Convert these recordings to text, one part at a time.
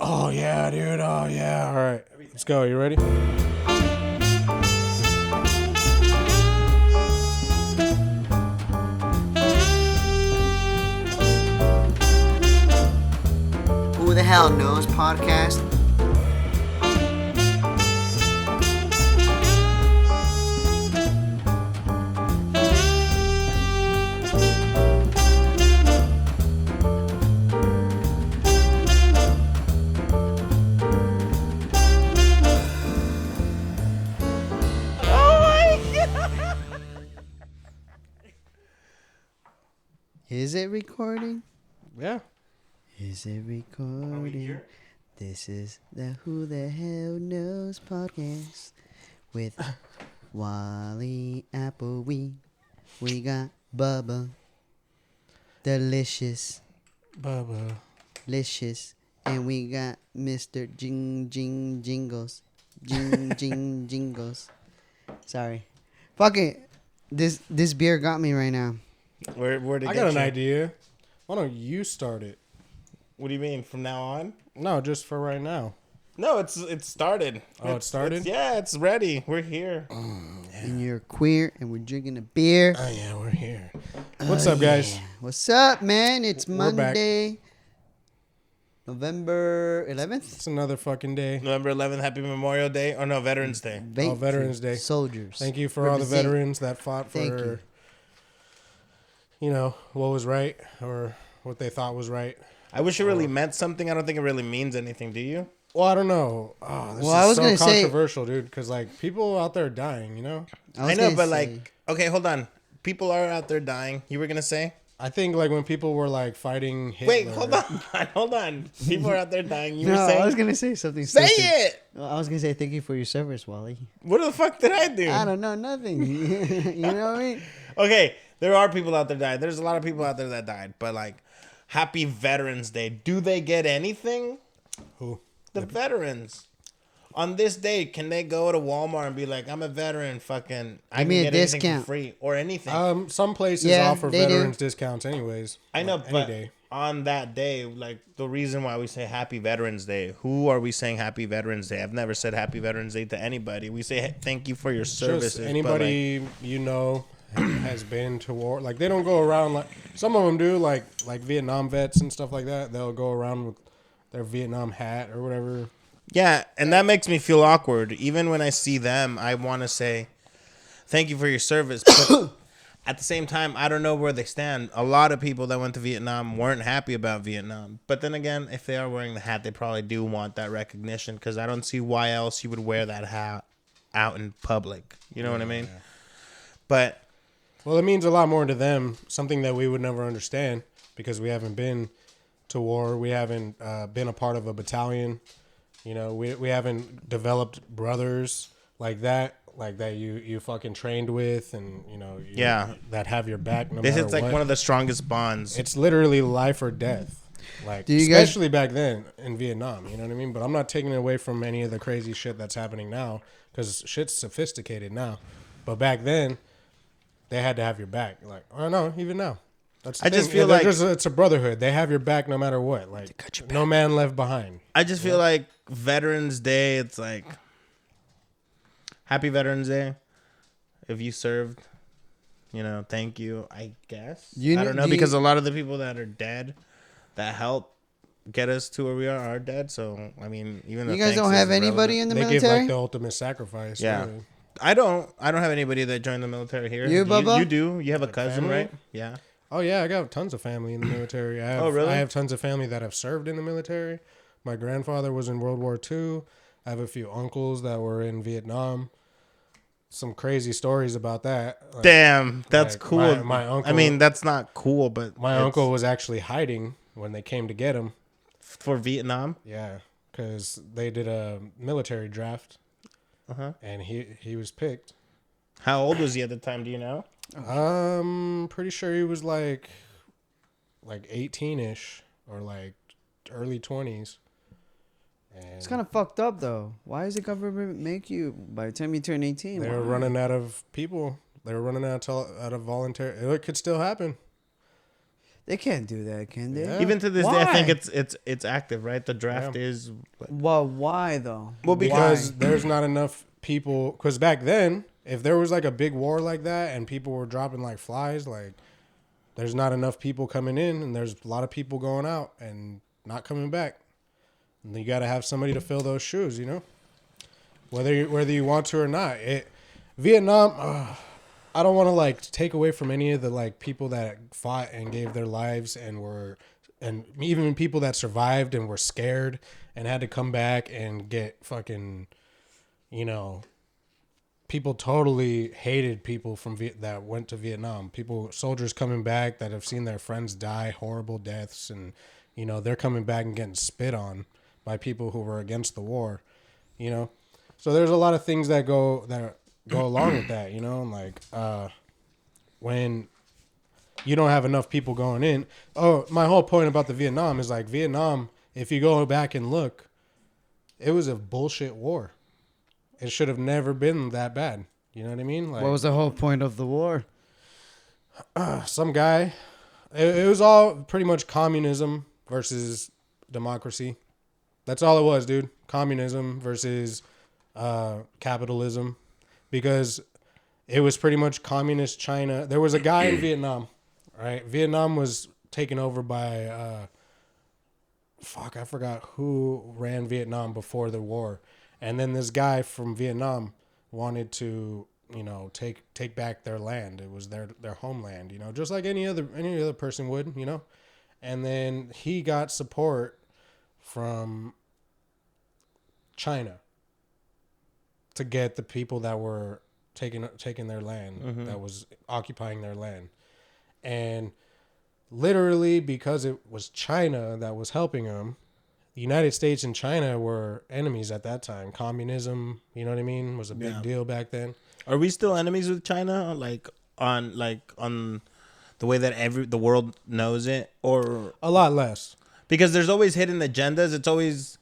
Oh, yeah, dude. Oh, yeah. All right. Let's go. You ready? Who the Hell Knows podcast. Is it recording? Yeah. Is it recording? This is the Who the Hell Knows podcast with Wally Applewee. We got Bubba, Delicious, Bubba. Licious, and we got Mr. Jingles. Jingles. Sorry. Fuck it. This beer got me right now. Where'd it I get got an you? idea. Why don't you start it? What do you mean? From now on? No, just for right now. No, it started. Oh, it started? It's ready. We're here. And you're queer, and we're drinking a beer. Oh, yeah, we're here. What's up, guys? Yeah. What's up, man? It's We're back. Monday, November 11th. It's another fucking day. November 11th, Happy Memorial Day. Or no, Veterans Day. Oh, Veterans Day. Soldiers. Thank you for all the Represent. veterans that fought Thank for, you know, what was right or what they thought was right. I wish it really meant something. I don't think it really means anything. Do you? Well, I don't know. Oh, this Well, I was is gonna so say- controversial, dude, because, like, people out there are dying, you know? I know, but like, okay, hold on. People are out there dying. You were gonna say? I think, like, when people were, like, fighting Hitler. Wait, hold on. People are out there dying. You No, were saying? I was going to say something Say stupid. it. Well, I was going to say thank you for your service, Wally. What the fuck did I do? I don't know, nothing. You know what I mean? Okay, there are people out there dying. There's a lot of people out there that died, but like, Happy Veterans Day. Do they get anything? Who? The veterans. On this day, can they go to Walmart and be like, I'm a veteran, fucking, I Give can me a get anything discount. for free or anything. Some places Yeah, offer they do. veterans discounts anyways. I know, like, any but day. on that day, like the reason why we say Happy Veterans Day, who are we saying Happy Veterans Day? I've never said Happy Veterans Day to anybody. We say thank you for your services. Just anybody you know has been to war. Like, they don't go around, like, some of them do, like Vietnam vets and stuff like that. They'll go around with their Vietnam hat or whatever. Yeah, and that makes me feel awkward. Even when I see them, I want to say thank you for your service. But at the same time, I don't know where they stand. A lot of people that went to Vietnam weren't happy about Vietnam. But then again, if they are wearing the hat, they probably do want that recognition, because I don't see why else you would wear that hat out in public. You know what I mean? Yeah. But Well, it means a lot more to them, something that we would never understand because we haven't been to war. We haven't been a part of a battalion. You know, we haven't developed brothers like that you fucking trained with, and, you know, that have your back no this matter is like what. one of the strongest bonds. It's literally life or death. Like, Do you guys- especially back then in Vietnam, you know what I mean? But I'm not taking it away from any of the crazy shit that's happening now, because shit's sophisticated now. But back then, they had to have your back. Like, oh no, even now. That's the I just thing. feel They're like- it's a brotherhood. They have your back no matter what. Like, no man left behind. I just feel like Veterans Day, it's like Happy Veterans Day. If you served, you know, thank you, I guess. I don't know, because a lot of the people that are dead that helped get us to where we are dead. So, I mean, even though You guys thanks don't is have anybody irrelevant. in the They give military? like the ultimate sacrifice. Yeah. really. I don't have anybody that joined the military here. You, Bubba? You do. You have a cousin, family? right? Yeah. Oh yeah, I got tons of family in the military. Oh, really? I have tons of family that have served in the military. My grandfather was in World War II. I have a few uncles that were in Vietnam. Some crazy stories about that. Like, Damn, that's like, cool. my uncle- I mean, that's not cool, but my it's uncle was actually hiding when they came to get him. for Vietnam. Yeah, because they did a military draft, Uh-huh. and he was picked. How old was he at the time? Do you know? Pretty sure he was like 18-ish or like early 20s. And It's kind of fucked up, though. Why does the government make you, by the time you turn 18? they were why? running out of people. They were running out of voluntary. It could still happen. They can't do that, can they? Yeah. Even to this day, I think Why? it's active, right? The draft Yeah. is. Well, why though? Well, Because Why? there's not enough people. Because back then, if there was like a big war like that and people were dropping like flies, like there's not enough people coming in and there's a lot of people going out and not coming back. And you got to have somebody to fill those shoes, you know, whether you want to or not. Vietnam, I don't want to like take away from any of the like people that fought and gave their lives and even people that survived and were scared and had to come back and get fucking, you know, people totally hated people that went to Vietnam. Soldiers coming back that have seen their friends die horrible deaths, and you know they're coming back and getting spit on by people who were against the war. You know, so there's a lot of things that go along with that. You know, like when you don't have enough people going in. Oh, my whole point about the Vietnam is like Vietnam. If you go back and look, it was a bullshit war. It should have never been that bad. You know what I mean? Like, What was the whole point of the war? some guy. It was all pretty much communism versus democracy. That's all it was, dude. Communism versus capitalism, because it was pretty much communist China. There was a guy in Vietnam, right? Vietnam was taken over by I forgot who ran Vietnam before the war. And then this guy from Vietnam wanted to, you know, take back their land. It was their homeland, you know, just like any other person would, you know. And then he got support from China to get the people that were taking their land, that was occupying their land. And literally because it was China that was helping him, the United States and China were enemies at that time. Communism, you know what I mean, was a big deal back then. Are we still enemies with China? On the way that the world knows it, or A lot less. because there's always hidden agendas. It's always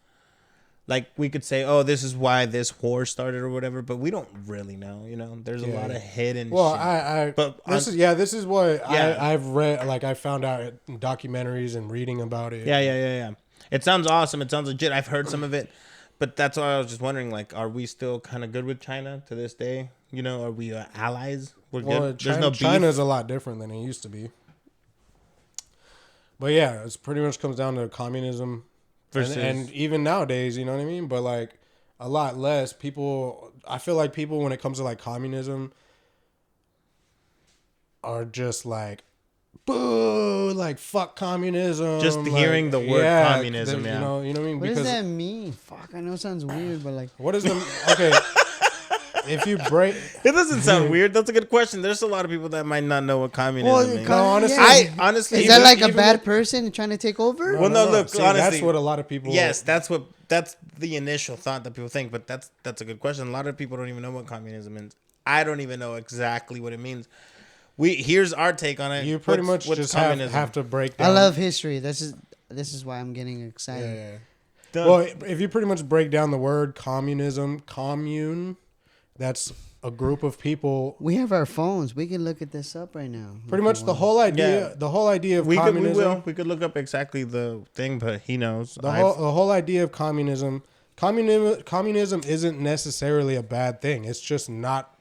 like we could say, oh, this is why this war started or whatever, but we don't really know. You know, there's a lot of hidden. Well, shit. this is what Yeah. I've read. Like I found out in documentaries and reading about it. Yeah. It sounds awesome. It sounds legit. I've heard some of it, but that's why I was just wondering, like, are we still kind of good with China to this day? You know, are we allies? We're good. There's no beef. China's a lot different than it used to be. But yeah, it's pretty much comes down to communism Versus- and even nowadays, you know what I mean? But like a lot less people. I feel like people, when it comes to like communism, are just like, boo, like fuck communism. Just like, hearing the word communism, you yeah. know what I mean? What does that mean? Fuck, I know it sounds weird, but like, What is the okay? If you break, It doesn't sound weird. That's a good question. There's a lot of people that might not know what communism well, means. No, honestly, I honestly, is that like a even bad if- person trying to take over? Well, no, look, See, honestly, that's what a lot of people. yes, that's the initial thought that people think, but that's a good question. A lot of people don't even know what communism means. I don't even know exactly what it means. Here's our take on it. You pretty much just have to break down. I love history. This is why I'm getting excited. Yeah. Done. Well, if you pretty much break down the word communism, commune, that's a group of people. We have our phones. We can look at this up right now. Pretty if much you the want. whole idea. Yeah. The whole idea of we communism. could look up exactly the thing, but he knows. The whole idea of communism. Communism isn't necessarily a bad thing. It's just not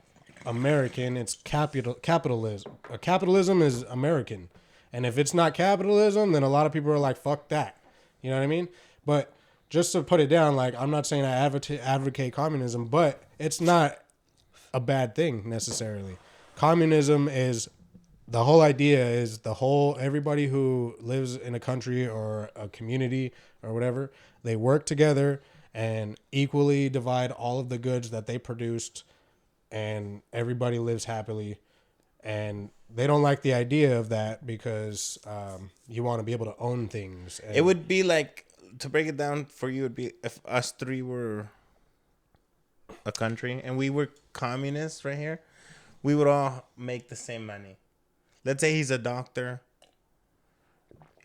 American. It's capitalism. Capitalism is American, and if it's not capitalism, then a lot of people are like, "Fuck that." You know what I mean? But just to put it down, like I'm not saying I advocate communism, but it's not a bad thing necessarily. Communism is the whole idea is everybody who lives in a country or a community or whatever, they work together and equally divide all of the goods that they produced, and everybody lives happily. And they don't like the idea of that because you want to be able to own things. And It would be like, to break it down for you, would be if us three were a country and we were communists right here, we would all make the same money. Let's say he's a doctor,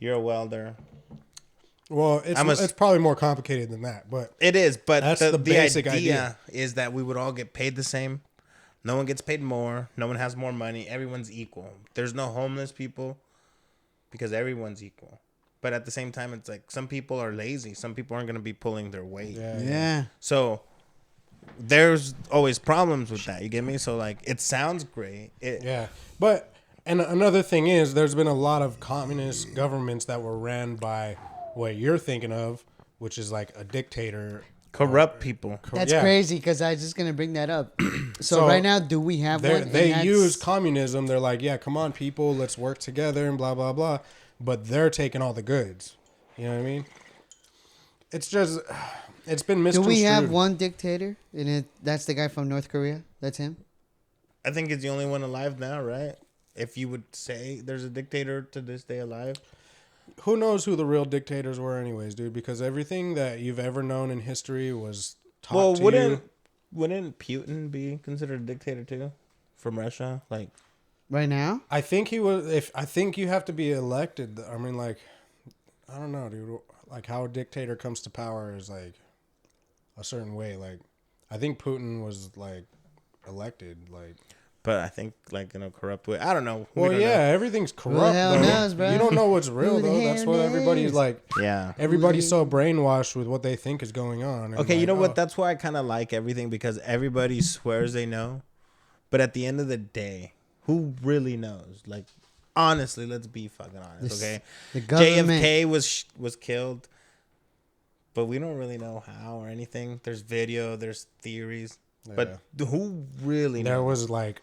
you're a welder. well, it's probably more complicated than that, but It is, but That's the the basic idea is that we would all get paid the same. No one gets paid more. No one has more money. Everyone's equal. There's no homeless people. because everyone's equal. But at the same time, it's like some people are lazy. Some people aren't going to be pulling their weight. Yeah. So there's always problems with that. You get me? So like, it sounds great. Yeah, but and another thing is, there's been a lot of communist governments that were ran by what you're thinking of, which is like a dictator. Corrupt people. That's Yeah. crazy because I was just gonna bring that up. So right now, do we have one? And They that's- use communism. They're like, yeah, come on, people, let's work together and blah blah blah. But they're taking all the goods. You know what I mean? It's just, it's been Do misconstrued. we have one dictator? And that's the guy from North Korea. That's him. I think it's the only one alive now, right? If you would say there's a dictator to this day alive. Who knows who the real dictators were, anyways, dude? Because everything that you've ever known in history was taught to you. Wouldn't Putin be considered a dictator too, from Russia? Like, Right now, I think he was. I think you have to be elected. I mean, like, I don't know, dude. Like, how a dictator comes to power is like a certain way. Like, I think Putin was like elected. Like, but I think like in a corrupt way. I don't know. We well, don't yeah, know. everything's Who the corrupt. hell Though. knows, bro? You don't know what's real Who the though. That's hell what everybody's knows? like. Yeah. Everybody's so brainwashed with what they think is going on. and Okay, you like, know oh, what? That's why I kind of like everything because everybody swears they know, but at the end of the day, who really knows? Like, honestly, let's be fucking honest, This- okay? the government. JFK was killed, but we don't really know how or anything. There's video, there's theories, but who really There knows? was like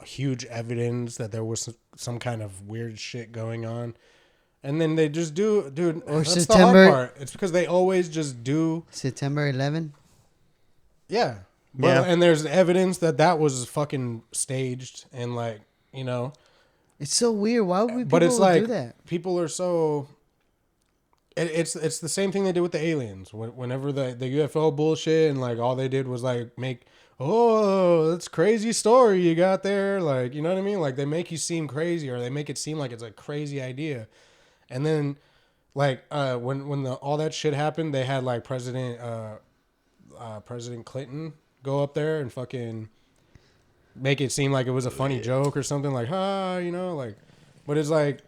huge evidence that there was some kind of weird shit going on. And then they just dude, Or that's the September- hard part. It's because they always just do, September 11. yeah. Yeah. But, and there's evidence that was fucking staged and like, you know. It's so weird. Why would people But it's like do that? people are so. It's the same thing they did with the aliens. Whenever the UFO bullshit and like all they did was like make, oh, that's crazy story you got there, like, you know what I mean? Like they make you seem crazy or they make it seem like it's a crazy idea, and then like when all that shit happened, they had like President Clinton go up there and fucking make it seem like it was a funny joke or something, like, you know, like, but it's like,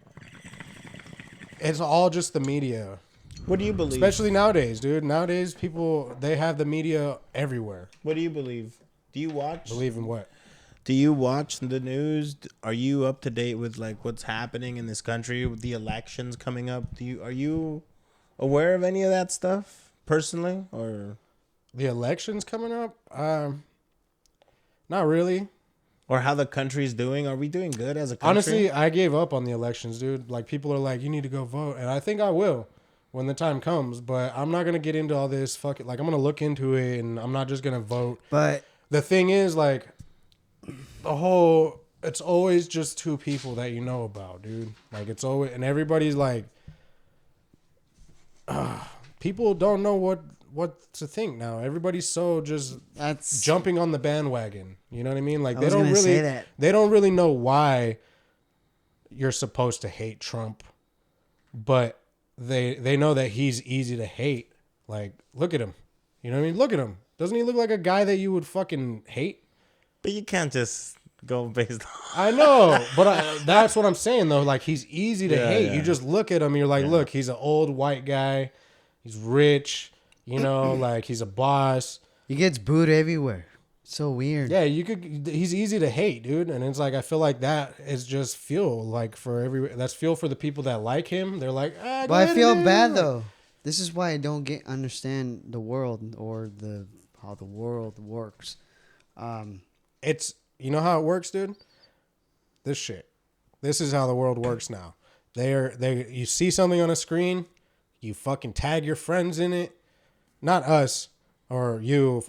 it's all just the media. What do you believe? Especially nowadays, dude. Nowadays, people, they have the media everywhere. What do you believe? Do you watch? Believe in what? Do you watch the news? Are you up to date with like what's happening in this country with the elections coming up? Are you aware of any of that stuff personally, or The elections coming up? Not really. how the country's doing? Are we doing good as a country? Honestly, I gave up on the elections, dude. Like, people are like, you need to go vote. And I think I will when the time comes. But I'm not going to get into all this. Fuck it. Like, I'm going to look into it and I'm not just going to vote. But The thing is, like, it's always just two people that you know about, dude. Like, it's always, and everybody's like, people don't know what to think now. Everybody's so just that's jumping on the bandwagon. You know what I mean? Like, I they was don't gonna really, say that. they don't really know why you're supposed to hate Trump, but they know that he's easy to hate. Like, look at him. You know what I mean? Look at him. Doesn't he look like a guy that you would fucking hate? But you can't just go based on. I know, but that's what I'm saying though. Like, he's easy to Yeah, hate. yeah. You just look at him, you're like, look, he's an old white guy. He's rich. You know, like, he's a boss. he gets booed everywhere. So weird. Yeah, he's easy to hate, dude. And it's like, I feel like that is just fuel, like, that's fuel for the people that like him. They're like, But I feel bad though. This is why I don't understand the world or how the world works. It's, you know how it works, dude? This shit. This is how the world works now. You see something on a screen, you fucking tag your friends in it. Not us or you,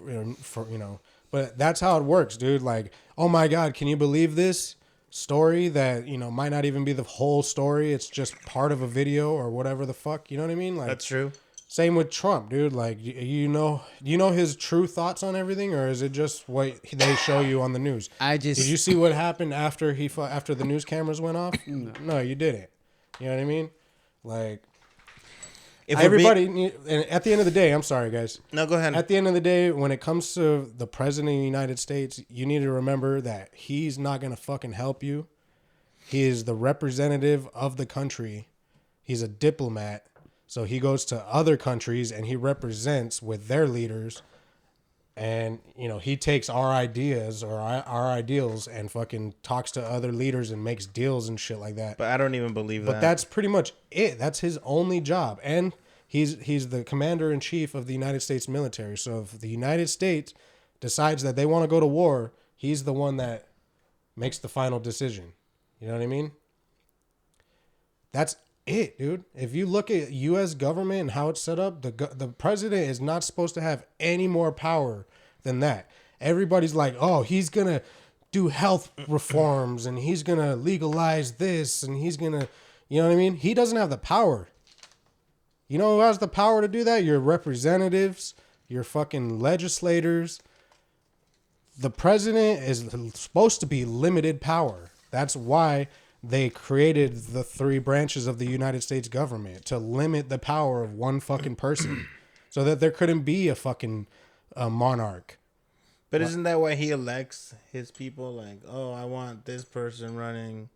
but that's how it works, dude. Like, oh my God, can you believe this story that, might not even be the whole story. It's just part of a video or whatever the fuck. You know what I mean? Like, That's true. same with Trump, dude. Like, do you know his true thoughts on everything, or is it just what they show you on the news? Did you see what happened after after the news cameras went off? No, you didn't. You know what I mean? Like, If everybody. And at the end of the day, I'm sorry, guys. No, go ahead. At the end of the day, when it comes to the president of the United States, you need to remember that he's not gonna fucking help you. He is the representative of the country. He's a diplomat. So he goes to other countries and he represents with their leaders. And, you know, he takes our ideas or our ideals and fucking talks to other leaders and makes deals and shit like that. But I don't even believe that. But that's pretty much it. That's his only job. And he's the commander in chief of the United States military. So if the United States decides that they want to go to war, he's the one that makes the final decision. You know what I mean? That's it, dude. If you look at U.S. government and how it's set up, the president is not supposed to have any more power than that. Everybody's like, oh, he's going to do health reforms and he's going to legalize this and he's going to, you know what I mean? He doesn't have the power. You know who has the power to do that? Your representatives, your fucking legislators. The president is supposed to be limited power. That's why they created the 3 branches of the United States government, to limit the power of one fucking person so that there couldn't be a fucking monarch. But isn't that why he elects his people? Like, oh, I want this person running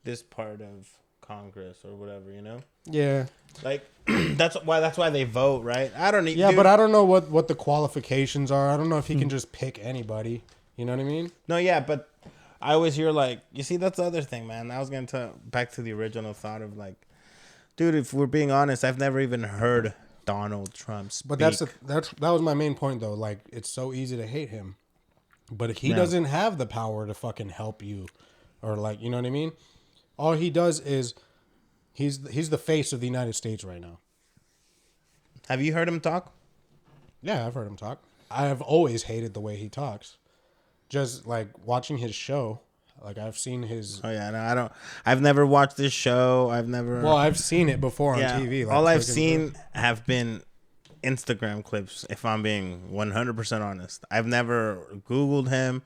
this part of Congress or whatever, you know? Yeah. Like, that's why they vote, right? I don't need. Yeah, dude, but I don't know what the qualifications are. I don't know if he can just pick anybody. You know what I mean? No, yeah, but I always hear, like, you see, that's the other thing, man. I was going to back to the original thought of, like, dude, if we're being honest, I've never even heard Donald Trump speak. But that was my main point, though. Like, it's so easy to hate him, but he doesn't have the power to fucking help you, or, like, you know what I mean? All he does is he's the face of the United States right now. Have you heard him talk? Yeah, I've heard him talk. I have always hated the way he talks. Just like watching his show, like I've seen his. Oh yeah, no, I don't. I've never watched this show. I've never. Well, I've seen it before on TV. Like all I've seen have been Instagram clips. If I'm being 100% honest, I've never Googled him.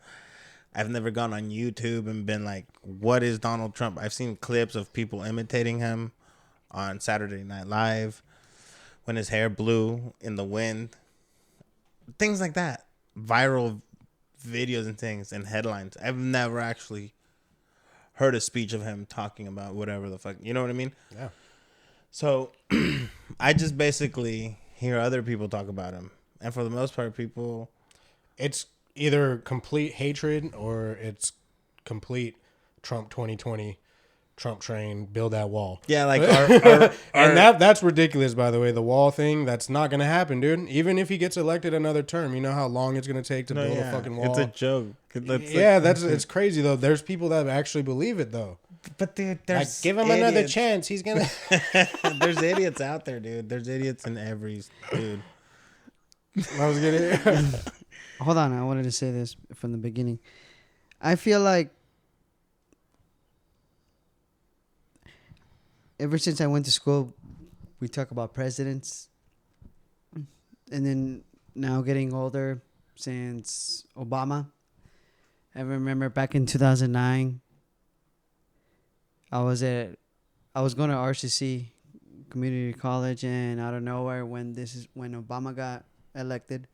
I've never gone on YouTube and been like, "What is Donald Trump?" I've seen clips of people imitating him on Saturday Night Live when his hair blew in the wind, things like that. Viral videos and things and headlines. I've never actually heard a speech of him talking about whatever the fuck, you know what I mean? Yeah. So I just basically hear other people talk about him, and for the most part, people, it's either complete hatred or it's complete Trump 2020, Trump train, build that wall. yeah, like And that's ridiculous, by the way. The wall thing, that's not gonna happen, dude. Even if he gets elected another term, you know how long it's gonna take to build a fucking wall. It's a joke. It's crazy though. There's people that actually believe it though. But dude, Like, there's give him another chance. He's gonna. There's idiots out there, dude. There's idiots in every dude. I was gonna. Hold on, I wanted to say this from the beginning. I feel like ever since I went to school, we talk about presidents. And then now getting older, since Obama. I remember back in 2009, I was going to RCC Community College, and out of nowhere, when Obama got elected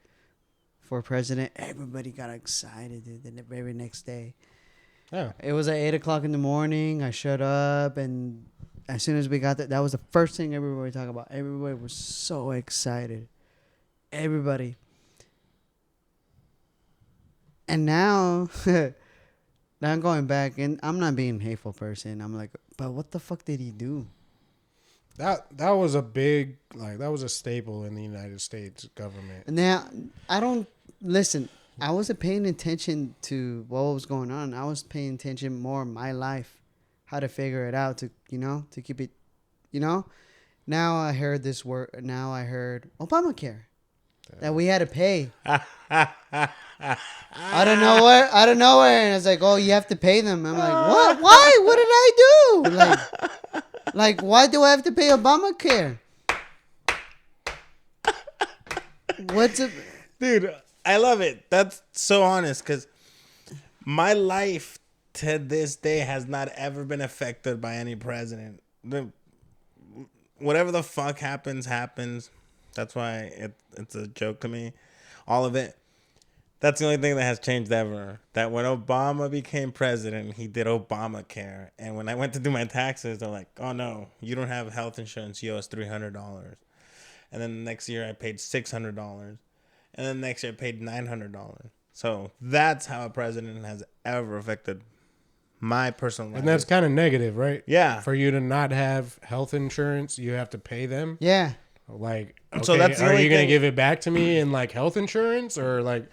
for president, everybody got excited, dude, the very next day. Yeah. It was at 8:00 in the morning. I shut up, and as soon as we got there, that was the first thing everybody talked about. Everybody was so excited. Everybody. And now, now I'm going back, and I'm not being a hateful person. I'm like, but what the fuck did he do? That was a big, like, that was a staple in the United States government. And now, I don't listen. I wasn't paying attention to what was going on. I was paying attention more in my life, how to figure it out, to keep it, Now I heard this word. Now I heard Obamacare, that we had to pay. I don't know where, and it's like, oh, you have to pay them. I'm like, what? Why? What did I do? Like, why do I have to pay Obamacare? Dude, I love it. That's so honest, because my life to this day has not ever been affected by any president. Whatever the fuck happens. That's why it's a joke to me. All of it. That's the only thing that has changed ever. That when Obama became president, he did Obamacare. And when I went to do my taxes, they're like, oh no, you don't have health insurance. You owe us $300. And then the next year I paid $600. And then next year I paid $900. So that's how a president has ever affected my personal life. And that's kind of negative, right? Yeah. For you to not have health insurance, you have to pay them. Yeah. Like, okay, So that's the are only you gonna thing- give it back to me in like health insurance, or like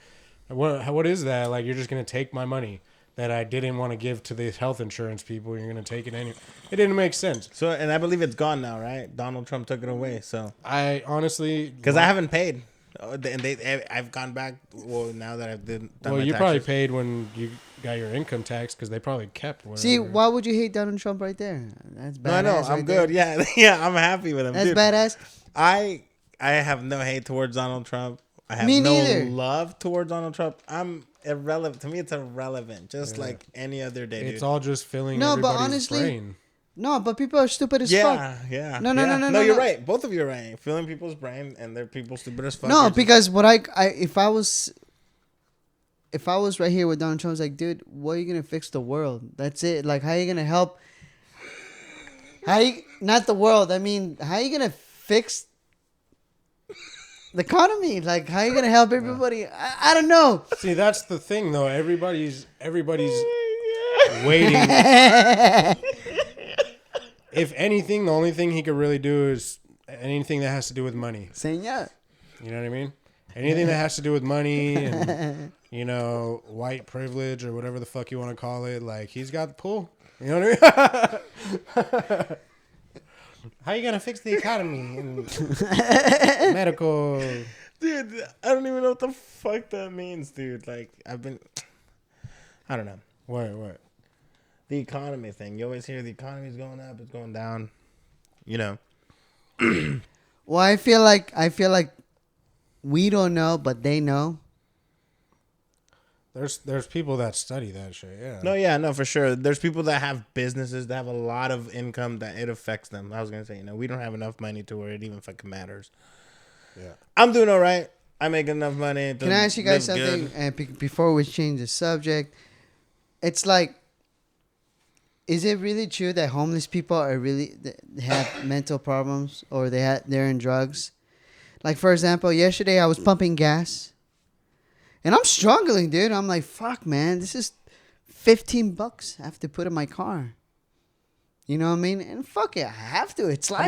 what is that? Like, you're just gonna take my money that I didn't want to give to these health insurance people. You're gonna take it anyway. It didn't make sense. So, and I believe it's gone now, right? Donald Trump took it away. So, I honestly, because I haven't paid, and I've gone back. Well, now that I've done well, my you taxes. probably paid when you got your income tax because they probably kept. Whatever. See, why would you hate Donald Trump right there? That's badass. No, I know. I'm right good. there. Yeah, yeah. I'm happy with him. That's Dude, badass. I have no hate towards Donald Trump. I have Me no neither. love towards Donald Trump. I'm irrelevant. To me, it's irrelevant. Just like any other day, dude. it's all just filling No, but everybody's honestly, brain. No, but people are stupid as yeah, fuck. yeah. No, no, yeah. no, no, You're no. right. Both of you are right. Filling people's brain, and they're people stupid as fuck. No, You're just- because what if I was right here with Donald Trump, I was like, dude, what are you gonna fix the world? That's it. Like, how are you gonna help? Not the world? I mean, how are you gonna fix the economy? Like, how are you gonna help everybody? I don't know. See, that's the thing, though. Everybody's waiting. If anything, the only thing he could really do is anything that has to do with money. Señor. You know what I mean? Anything that has to do with money and, you know, white privilege or whatever the fuck you want to call it. Like, he's got the pull. You know what I mean? How you going to fix the economy and medical? dude, I don't even know what the fuck that means, dude. Like, I don't know. What? The economy thing. You always hear the economy's going up, it's going down. You know. Well, I feel like we don't know, but they know. There's people that study that shit, yeah. No, yeah, no, for sure. There's people that have businesses that have a lot of income that it affects them. I was gonna say, you know, we don't have enough money to where it even fucking matters. Yeah. I'm doing all right. I make enough money. Can I ask you guys something? Before we change the subject, it's like, is it really true that homeless people are really have mental problems or they're in drugs? Like, for example, yesterday I was pumping gas, and I'm struggling, dude. I'm like, fuck, man, this is $15 I have to put in my car. You know what I mean? And fuck it, I have to. It's life.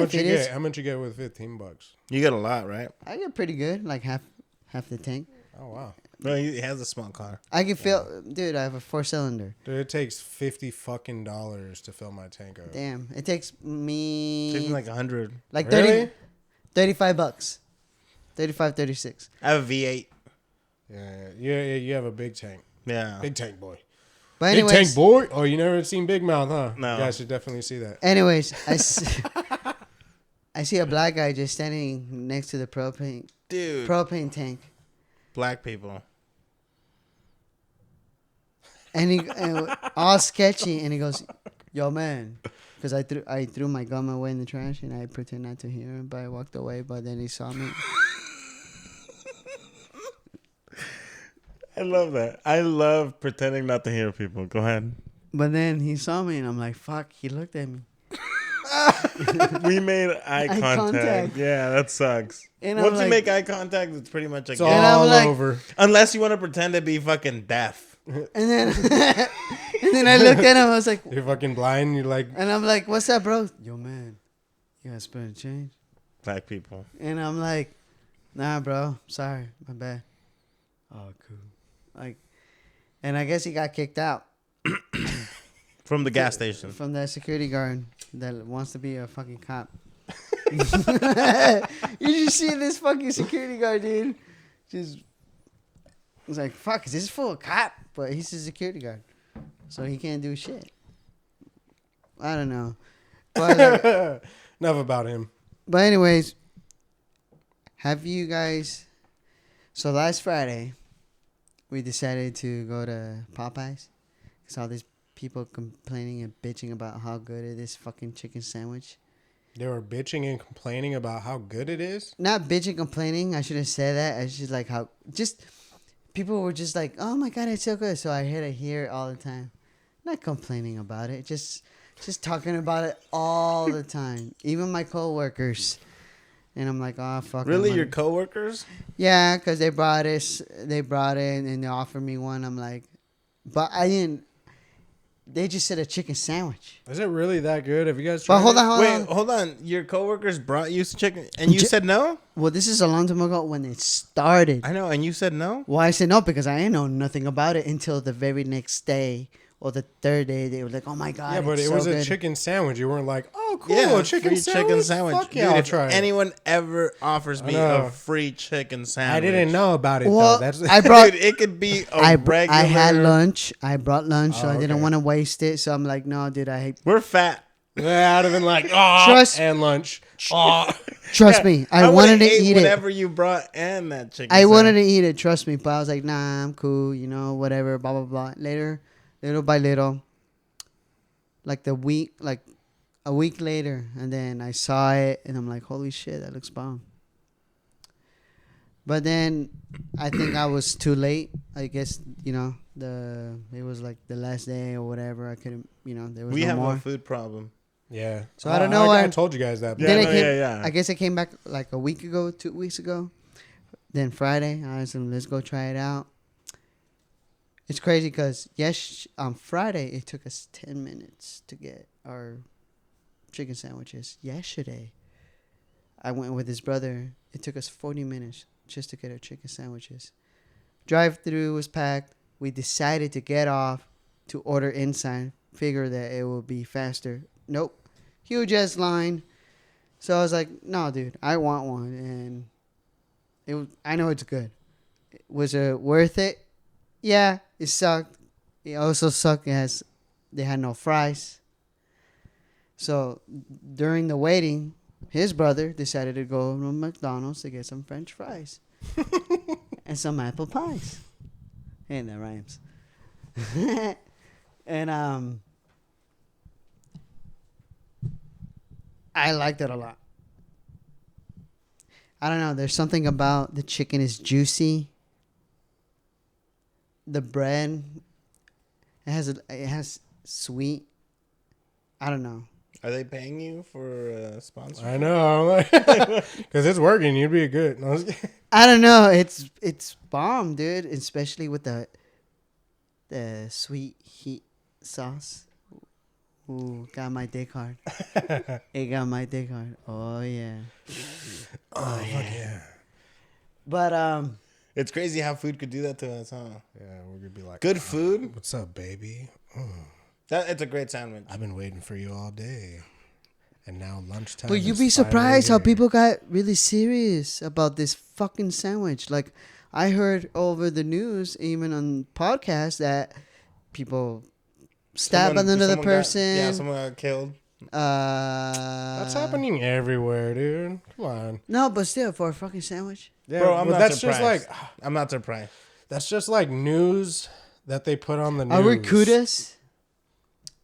How much you get with $15? You get a lot, right? I get pretty good, like half the tank. Oh wow. No, he has a small car. I can feel, dude. I have a 4-cylinder. Dude, it takes $50 to fill my tank up. Damn, it takes me Takes me like 100. like Really? $35, 35, 36. I have a V8. Yeah, you have a big tank. Yeah. Big tank boy. But Big anyways, tank boy? Oh, you never seen Big Mouth, huh? No. You guys should definitely see that. anyways, I see a black guy just standing next to the Dude. propane tank, Black people. and all sketchy, and he goes, "Yo, man," because I threw my gum away in the trash, and I pretend not to hear him, but I walked away. But then he saw me. I love that. I love pretending not to hear people. Go ahead. But then he saw me, and I'm like, "Fuck!" He looked at me, We made eye Eye contact. contact. Yeah, that sucks. And I'm Once you like- make eye contact, it's pretty much a It's game. And I'm all like- over. Unless you want to pretend to be fucking deaf. and then and then I looked at him. I was like, You're fucking blind. You're like, and I'm like, "What's up, bro?" "Yo, man, you gotta spend a change." Black people. And I'm like, "Nah, bro, sorry, my bad." "Oh, cool." Like, and I guess he got kicked out From the gas station. from that security guard that wants to be a fucking cop. You just see this fucking security guard, dude. Just, it's like, fuck, is this fool a cop? But he's a security guard, so he can't do shit. I don't know. But, enough about him. but anyways, have you guys? So last Friday, we decided to go to Popeyes. Saw these people complaining and bitching about how good it is fucking chicken sandwich. They were bitching and complaining about how good it is. Not bitching, complaining. I shouldn't say that. I just like how just people were just like, "Oh my god, it's so good." So I had to hear it all the time. Not complaining about it, just talking about it all the time. Even my coworkers. And I'm like, "Oh fuck." Really, your coworkers? Yeah, because they brought it. They brought it and they offered me one. I'm like, but I didn't. They just said a chicken sandwich. Is it really that good? Have you guys tried But hold it? on, Hold on. Your coworkers brought you chicken, and you said no. Well, this is a long time ago when it started. I know, and you said no. Well, I said no because I didn't know nothing about it until the very next day or the third day. They were like, "Oh my god!" Yeah, but it's it so was a good. chicken sandwich. You weren't like, "Oh, cool, Yeah, a chicken free sandwich." chicken sandwich. Fuck yeah, Dude, I'll if try it. anyone ever offers me know. a free chicken sandwich, I didn't know about it Well, though. That's I brought. Dude, it could be a I regular. had lunch. I brought lunch, so Oh, I didn't okay. want to waste it. So I'm like, "No, dude, We're fat. Yeah, I'd have been like, oh, Trust- and lunch. Oh. trust me. I would've wanted to ate eat it. whatever you brought and that chicken. I wanted sandwich. to eat it, trust me, but I was like, nah, I'm cool, whatever, blah blah blah. Later, little by little, like a week later, and then I saw it, and I'm like, holy shit, that looks bomb. But then I think I was too late. I guess it was like the last day or whatever. I couldn't, there was We no have more. a food problem. Yeah. So I don't know I why- told you guys that. Yeah, Then no, I came, yeah. I guess I came back like a week ago, 2 weeks ago. Then Friday, I said, let's go try it out. It's crazy because on Friday, it took us 10 minutes to get our chicken sandwiches. Yesterday, I went with his brother. It took us 40 minutes just to get our chicken sandwiches. Drive-through was packed. We decided to get off to order inside. Figure that it will be faster. Nope. Huge ass line. So I was like, no, dude, I want one. And I know it's good. Was it worth it? Yeah, it sucked. It also sucked as they had no fries. So during the waiting, his brother decided to go to McDonald's to get some French fries and some apple pies. And that rhymes. And I liked it a lot. I don't know. There's something about the chicken is juicy. The bread, it has sweet. I don't know. Are they paying you for a sponsor? I know. Because it's working. You'd be good. No, I was- I don't know. It's bomb, dude. Especially with the sweet heat sauce. Ooh, got my dick hard. It got my dick hard. Oh yeah. oh, fuck yeah. But It's crazy how food could do that to us, huh? Yeah, we're going to be like, Good food. what's up, baby? It's a great sandwich. I've been waiting for you all day. And now lunchtime. But you'd is be surprised how finally here. people got really serious about this fucking sandwich. Like, I heard over the news, even on podcasts, that people stab another someone person. someone got killed. That's happening everywhere, dude. Come on. No, but still, for a fucking sandwich. Yeah, Bro, I'm but not that's surprised. just like I'm not surprised. that's just like news that they put on the news. Are we kudas?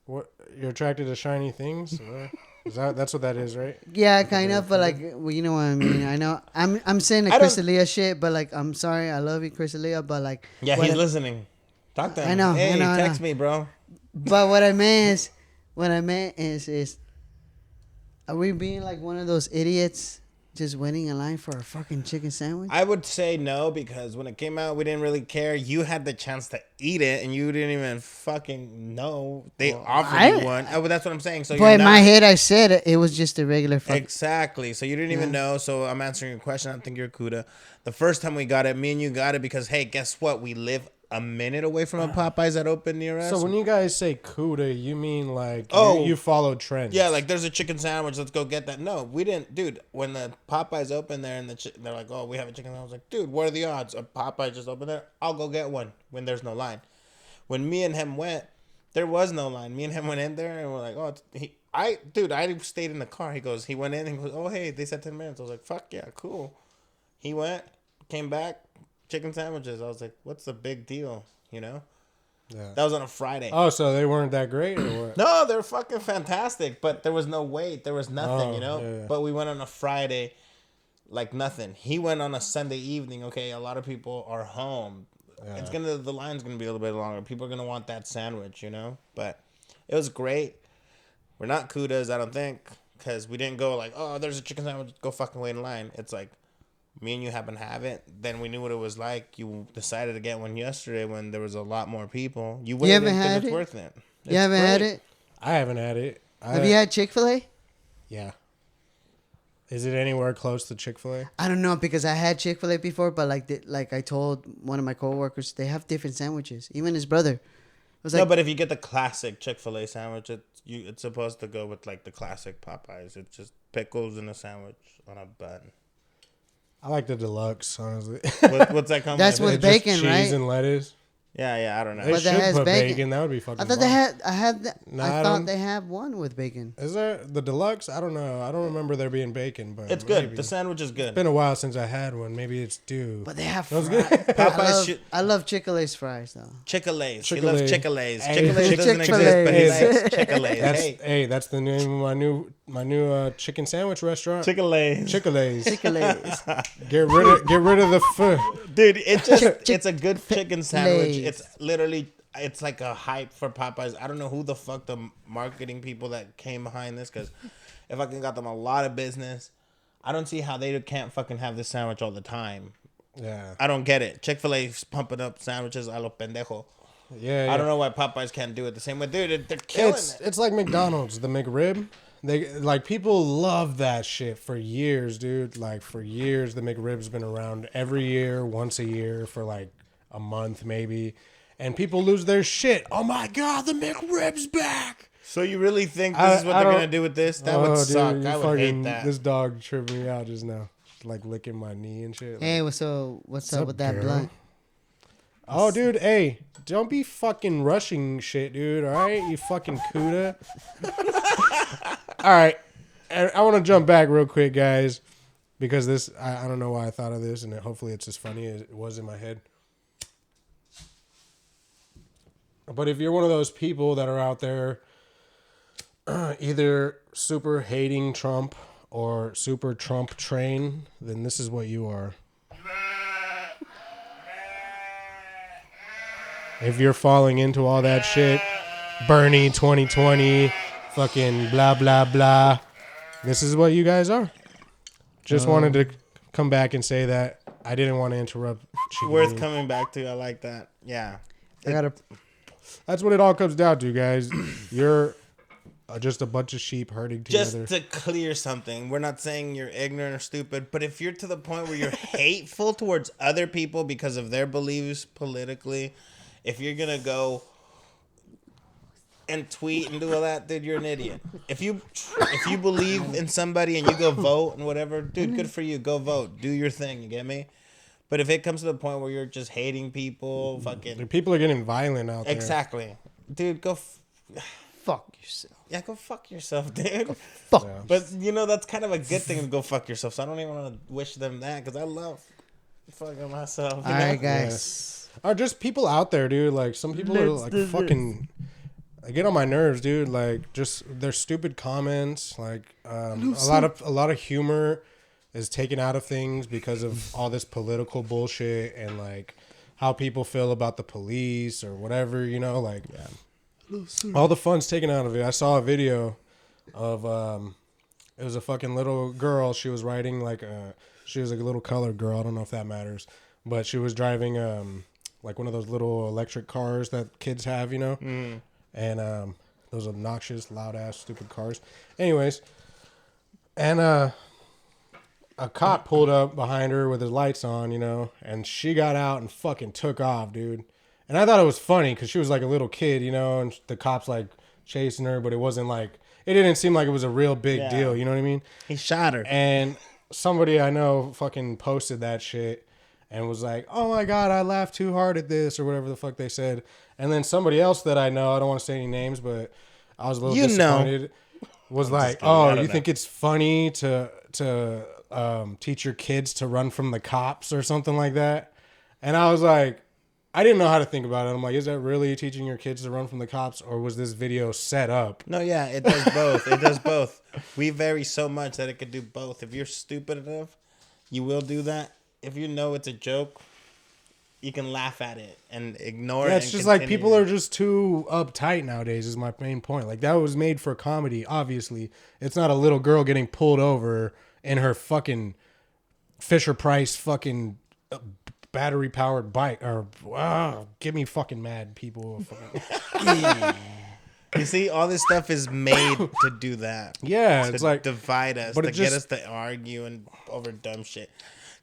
What, you're attracted to shiny things? Or is that's what that is, right? Yeah, kind of, but like, well, you know what I mean. I know. I'm saying the I don't- Crystalia shit, but like, I'm sorry, I love you, Crystalia, but like, Yeah, what he's I- listening. Talk to him. I know, Hey, I know, I text know. me, bro. But what I meant is, are we being like one of those idiots just waiting in line for a fucking chicken sandwich? I would say no because when it came out, we didn't really care. You had the chance to eat it, and you didn't even fucking know they offered you one. Oh, but that's what I'm saying. So But you're in my not- head, I said it was just a regular fucking. Exactly. So you didn't even know. So I'm answering your question. I think you're Kuda. The first time we got it, me and you got it because, hey, guess what? We live a minute away from a Popeyes that opened near us. So when you guys say kuda, you mean like Oh. you follow trends? Yeah, like there's a chicken sandwich. Let's go get that. No, we didn't, dude. When the Popeyes opened there and they're like, oh, we have a chicken sandwich. I was like, dude, what are the odds? A Popeye just opened there. I'll go get one when there's no line. When me and him went, there was no line. Me and him went in there and we're like, oh, I stayed in the car. He went in and he goes, oh, hey, they said 10 minutes. I was like, fuck yeah, cool. He went, came back, chicken sandwiches. I was like, what's the big deal? You know? Yeah. That was on a Friday. Oh, so they weren't that great or what? No, they're fucking fantastic, but there was no wait. There was nothing, you know? Yeah. But we went on a Friday, like nothing. He went on a Sunday evening. Okay, a lot of people are home. It's the line's gonna be a little bit longer. People are gonna want that sandwich, you know. But it was great. We're not kudas, I don't think, because we didn't go like, oh, there's a chicken sandwich, go fucking wait in line. It's like, me and you happen to have it. Then we knew what it was like. You decided to get one yesterday when there was a lot more people. You waited because it's worth it. You haven't had it? I haven't had it. Have you had Chick-fil-A? Yeah. Is it anywhere close to Chick-fil-A? I don't know because I had Chick-fil-A before, but like I told one of my coworkers, they have different sandwiches. Even his brother. No, but if you get the classic Chick-fil-A sandwich, it's supposed to go with like the classic Popeyes. It's just pickles in a sandwich on a bun. I like the deluxe, honestly. What's that come That's with? with bacon, cheese right? and lettuce. Yeah, I don't know. They But that should has put bacon. That would be fucking I thought fun. I thought they have one with bacon. Is there the deluxe? I don't know. I don't remember there being bacon, but It's good. The sandwich is good. It's been a while since I had one. Maybe it's due. But they have That was fries. good. Popeyes I love Chick-fil-A's fries though. Chick-fil-A's. He Chick-fil-A. loves Chick-fil-A's. Hey, Chick-fil-A's doesn't Chick-fil-A. exist, but he Hey, likes Chick-fil-A's. Hey, that's the name of my new chicken sandwich restaurant. Chick-fil-A's. Chick-fil-A's. Chick-fil-A's. Get rid of the foot. Dude, it's a good chicken sandwich. It's literally, it's like a hype for Popeyes. I don't know who the fuck the marketing people that came behind this, because if I can got them a lot of business, I don't see how they can't fucking have this sandwich all the time. Yeah. I don't get it. Chick-fil-A's pumping up sandwiches a lo pendejo. Yeah. I don't know why Popeyes can't do it the same way. Dude, they're killing it. It's like McDonald's, the McRib. They like people love that shit for years, dude. Like for years, the McRib's been around every year, once a year for like a month maybe, and people lose their shit. Oh my god, the McRib's back! So you really think this is what they're gonna do with this? That would suck. Dude, I would hate that. This dog tripped me out just now, like licking my knee and shit. Hey, what's up with that girl? blunt? Oh, dude, hey, don't be fucking rushing shit, dude. All right, you fucking cuda. All right, and I want to jump back real quick, guys, because this I don't know why I thought of this, and hopefully it's as funny as it was in my head. But if you're one of those people that are out there, either super hating Trump or super Trump train, then this is what you are. If you're falling into all that shit, Bernie 2020, fucking blah, blah, blah, this is what you guys are. Just wanted to come back and say that. I didn't want to interrupt. Worth coming back to. I like that. Yeah. That's what it all comes down to, guys. You're just a bunch of sheep herding together. Just to clear something, we're not saying you're ignorant or stupid, but if you're to the point where you're hateful towards other people because of their beliefs politically, if you're gonna go and tweet and do all that, dude, you're an idiot. If you believe in somebody and you go vote and whatever, dude, good for you. Go vote. Do your thing. You get me? But if it comes to the point where you're just hating people, fucking People are getting violent out there. exactly, dude, go Fuck yourself. yeah, go fuck yourself, dude. Fuck. Yeah. But you know that's kind of a good thing to go fuck yourself. So I don't even want to wish them that because I love fucking myself. All right, guys. Or just people out there, dude. Like some people are like fucking. I get on my nerves, dude. Like just their stupid comments. Like a lot of humor is taken out of things because of all this political bullshit and like how people feel about the police or whatever. You know, like all the fun's taken out of it. I saw a video of it was a fucking little girl. She was riding she was like a little colored girl. I don't know if that matters, but she was driving like one of those little electric cars that kids have, you know, and those obnoxious, loud ass, stupid cars. Anyways, and a cop pulled up behind her with his lights on, you know, and she got out and fucking took off, dude. And I thought it was funny because she was like a little kid, you know, and the cops like chasing her, but it wasn't like, it didn't seem like it was a real big deal, you know what I mean? He shot her. And somebody I know fucking posted that shit and was like, oh my God, I laughed too hard at this or whatever the fuck they said. And then somebody else that I know, I don't want to say any names, but I was a little disappointed, was like, oh, you think it's funny to teach your kids to run from the cops or something like that? And I was like, I didn't know how to think about it. I'm like, is that really teaching your kids to run from the cops, or was this video set up? No, yeah, it does both. It does both. We vary so much that it could do both. If you're stupid enough, you will do that. If you know it's a joke, you can laugh at it and ignore it. Yeah, it's and just like continue. people are just too uptight nowadays. Is my main point. Like that was made for comedy. Obviously, it's not a little girl getting pulled over in her fucking Fisher Price fucking battery powered bike. Or get me fucking mad, people. You see, all this stuff is made to do that. Yeah, To it's like divide us, but to it get just- us to argue and over dumb shit.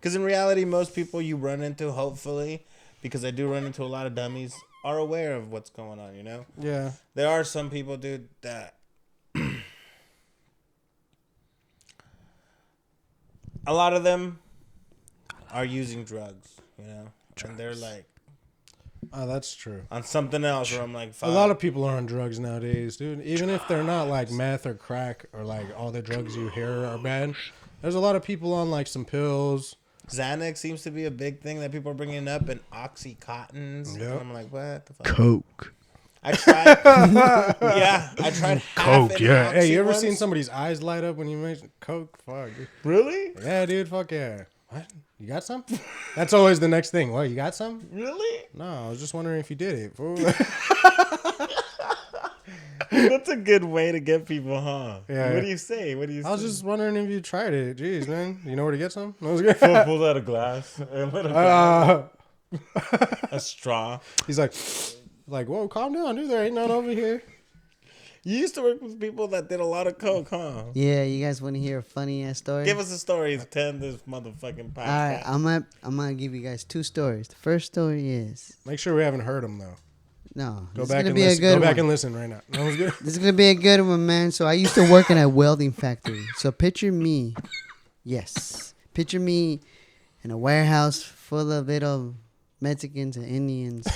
Because in reality, most people you run into, hopefully, because I do run into a lot of dummies, are aware of what's going on, you know? yeah. There are some people, dude, that a lot of them are using drugs, you know? And they're like Oh, that's true. on something else where I'm like, A fuck. lot of people are on drugs nowadays, dude. Even if they're not like meth or crack or like all the drugs you hear are bad, there's a lot of people on like some pills. Xanax seems to be a big thing that people are bringing up, and Oxycontins. Yep. And I'm like, what the fuck? Coke. I tried. Yeah, I tried half an Oxy Hey, you ever once. seen somebody's eyes light up when you make Coke? Fuck, dude. Really? Yeah, dude. Fuck yeah. What? You got some? That's always the next thing. What? You got some? Really? No, I was just wondering if you did it. Fool. That's a good way to get people, huh? Yeah. What do you say? What do you say? I was just wondering if you tried it. Jeez, man. You know where to get some? That was good. Pulled out a glass. A straw. He's like, whoa, calm down, dude. There ain't none over here. You used to work with people that did a lot of coke, huh? Yeah, you guys want to hear a funny ass story? Give us a story to end this motherfucking podcast. All right, I'm gonna give you guys 2 stories. The first story is Make sure we haven't heard them though. no. Go This is back gonna and be a listen. good Go back one. and listen right now. That was good. This is gonna be a good one, man. So I used to work in a welding factory. So picture me, picture me in a warehouse full of little Mexicans and Indians.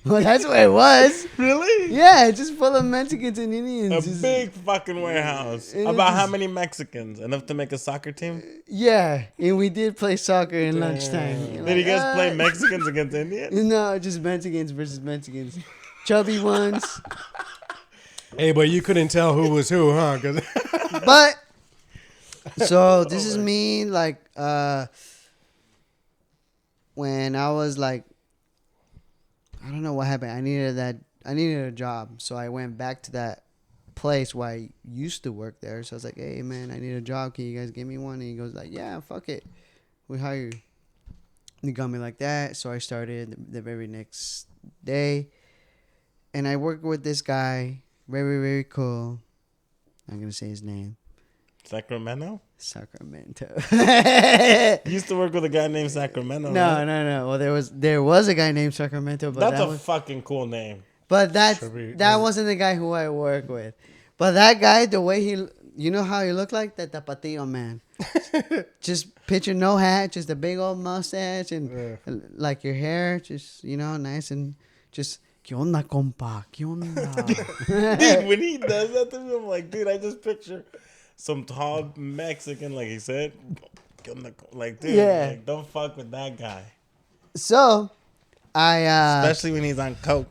Well, that's what it was. Really? Yeah, it's just full of Mexicans and Indians. A Just- big fucking warehouse. It About is- how many Mexicans? Enough to make a soccer team? Yeah, and we did play soccer in lunchtime. You're Did you like, guys play "Ah." Mexicans against Indians? No, just Mexicans versus Mexicans. Chubby ones. Hey, but you couldn't tell who was who, huh? 'Cause But so this is me like when I was like I don't know what happened. I needed a job. So I went back to that place where I used to work there. So I was like, hey man, I need a job. Can you guys give me one? And he goes like, yeah, fuck it. We hire you. And he got me like that. So I started the very next day. And I worked with this guy. Very, very cool. I'm going to say his name. Sacramento? Sacramento. You used to work with a guy named Sacramento. No, right? no. Well, there was a guy named Sacramento, but That's that a was, fucking cool name. but Should be- that wasn't the guy who I work with. But that guy, the way you know how he looked like that Tapatio man. Just picture no hat, just a big old mustache, and like your hair, just nice and just. ¿Qué onda, compa? ¿Qué onda? Dude, when he does that to me, I'm like, dude, I just picture some tall Mexican, like he said. Like, dude, Yeah. like, don't fuck with that guy. So, I Especially when he's on coke.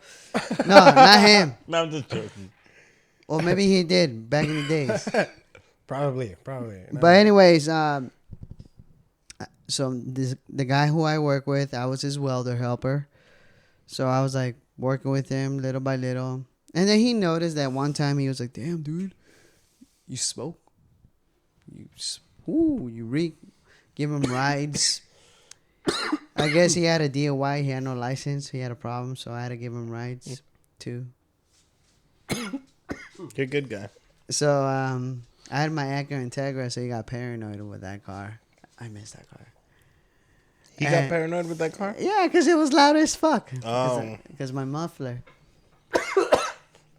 no, not him. No, I'm just joking. Well, maybe he did back in the days. probably. No. But anyways, so the guy who I work with, I was his welder helper. So I was like working with him little by little, and then he noticed that one time he was like, "Damn, dude, you smoke, you reek." Give him rides. I guess he had a DUI. He had no license. He had a problem, so I had to give him rides too. You're a good guy. So I had my Acura Integra, so he got paranoid with that car. I miss that car. He got paranoid with that car? Yeah, because it was loud as fuck. Oh. Because my muffler.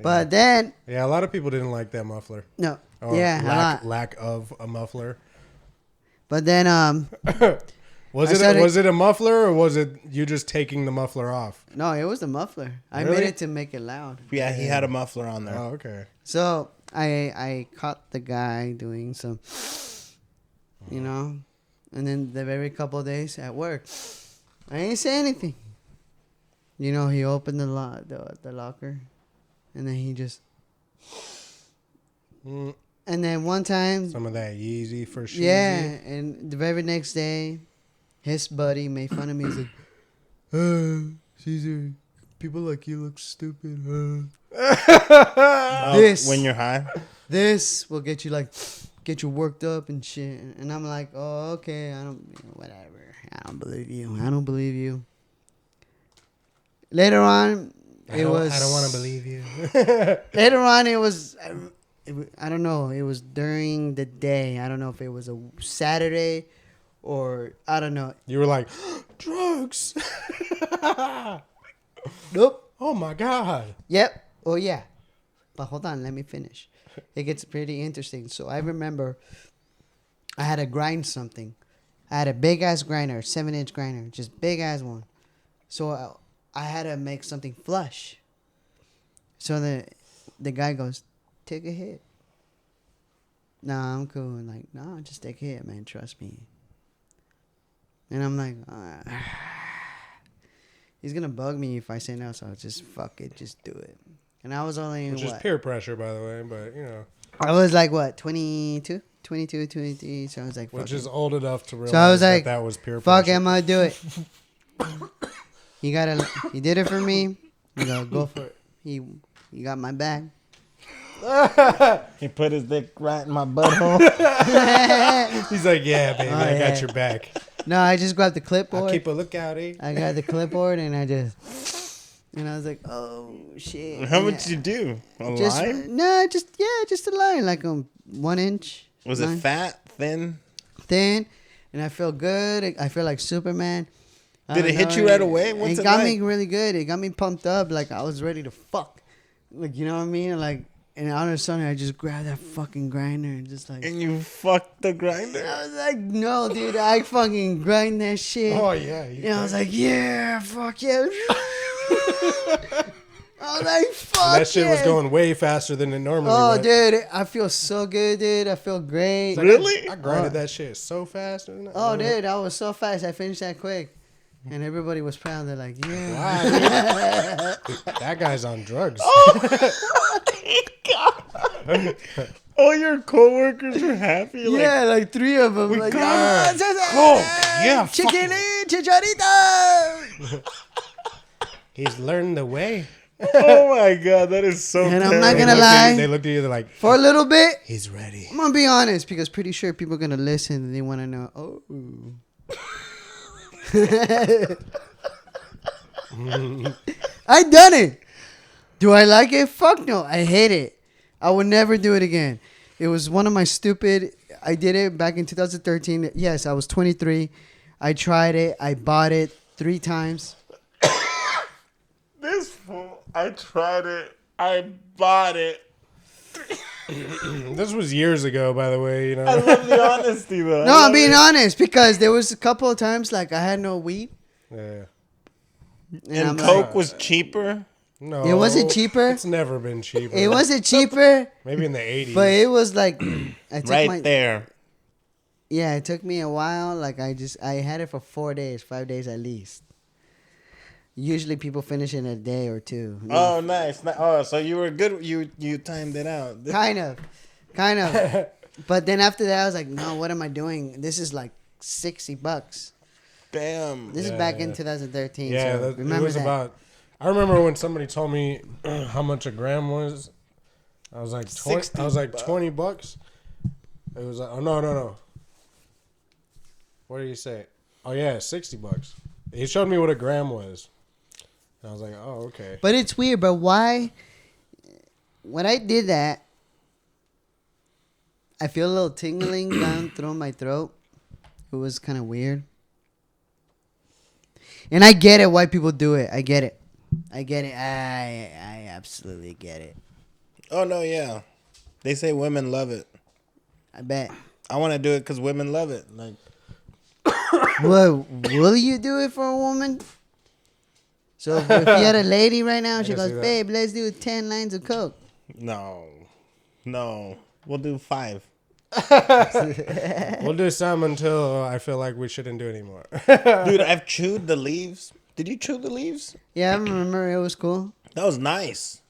But then, Yeah, a lot of people didn't like that muffler. no. Or Yeah, a lot. lack of a muffler. But then, Was I it started- was it a muffler or was it you just taking the muffler off? no, it was the muffler. I Really? made it to make it loud. Yeah, he had a muffler on there. Oh, okay. So I caught the guy doing some, and then the very couple of days at work, I ain't say anything. He opened the locker, and then he just, Mm, and then one time, some of that Yeezy for sure. yeah, and the very next day, his buddy made fun of me. He's like, Caesar, people like you look stupid. This when you're high. This will get you get you worked up and shit. And I'm like, oh, okay, whatever. I don't believe you. I don't believe you. Later on, I don't want to believe you. Later on, it was, I don't know. It was during the day. I don't know if it was a Saturday or I don't know. You were like, drugs. Nope. Oh my God. Yep. Oh yeah. But hold on, let me finish. It gets pretty interesting. So I remember I had to grind something. I had a big ass grinder, 7-inch grinder, just big ass one. So I had to make something flush. So the guy goes, take a hit. Nah, I'm cool. And like, no, just take a hit, man. Trust me. And I'm like, he's gonna bug me if I say no, so I'll just fuck it, just do it. And I was only Which is peer pressure, by the way, but you know. I was like, what, 22, 23, so I was like, fuck Which it. is old enough to realize So I was like, that was peer fuck it, pressure. I'm gonna do it. He did it for me. You know, go for it. He got my back. He put his dick right in my butthole. He's like, yeah, baby, I got your back. No, I just grabbed the clipboard. I'll keep a lookout, eh? I got the clipboard and I was like, oh shit. How much you do? A line? No, just a line, like 1 inch. Was line. it fat, thin? Thin, and I feel good. I feel like Superman. Did it hit you right away? What's it it got like? me really good. It got me pumped up. Like I was ready to fuck. Like, you know what I mean? Like, and all of a sudden I just grabbed that fucking grinder and just like. And you fucked the grinder? I was like, no, dude, I fucking grind that shit. Oh, yeah. And I was like, yeah, fuck yeah. I was like, fuck And that shit was yeah. going way faster than it normally Oh, went. dude, I feel so good, dude. I feel great. Really? I grinded that shit so fast. Oh, dude, I was so fast. I finished that quick. And everybody was proud. They're like, yeah. Wow, that guy's on drugs. All your coworkers were happy? Like, Yeah, like 3 of them. Like, got yeah, chicken chicharito. He's learned the way. oh my God, that is so And I'm terrible. not gonna lie. They looked at you, they're like, For a little bit, he's ready. I'm gonna be honest because pretty sure people are gonna listen and they want to know. Oh, I done it. Do I like it? Fuck no. I hate it. I would never do it again. It was one of my stupid. I did it back in 2013. Yes, I was 23. I tried it. I bought it 3 times. This fool, I tried it. I bought it. This was years ago, by the way. You know, I love the honesty, though. No, I'm being honest because there was a couple of times like I had no weed. yeah. And I'm Coke like, was cheaper. No, It wasn't cheaper. It's never been cheaper. It wasn't cheaper, Maybe in the 80s. but it was like I took Right there. Yeah, it took me a while. Like I had it for 4 days, 5 days at least. Usually people finish in a day or 2. Oh, nice. Oh, so you were good. You timed it out. Kind of. But then after that, I was like, no, what am I doing? This is like $60. Damn. This is back in 2013. Yeah, so it remember was that. about. I remember when somebody told me how much a gram was. I was like 20. I was like $20. It was like, oh no. What did he say? Oh yeah, $60. He showed me what a gram was. And I was like, oh okay. But it's weird. But why? When I did that, I feel a little tingling down through my throat. It was kind of weird. And I get it why people do it. I get it. I absolutely get it. Oh, no, yeah. They say women love it. I bet. I want to do it because women love it. Like, Well, will you do it for a woman? So if you had a lady right now, she can goes, see that. babe, let's do 10 lines of Coke. no. We'll do 5. We'll do some until I feel like we shouldn't do anymore. Dude, I've chewed the leaves. Did you chew the leaves? Yeah, I remember it was cool. That was nice.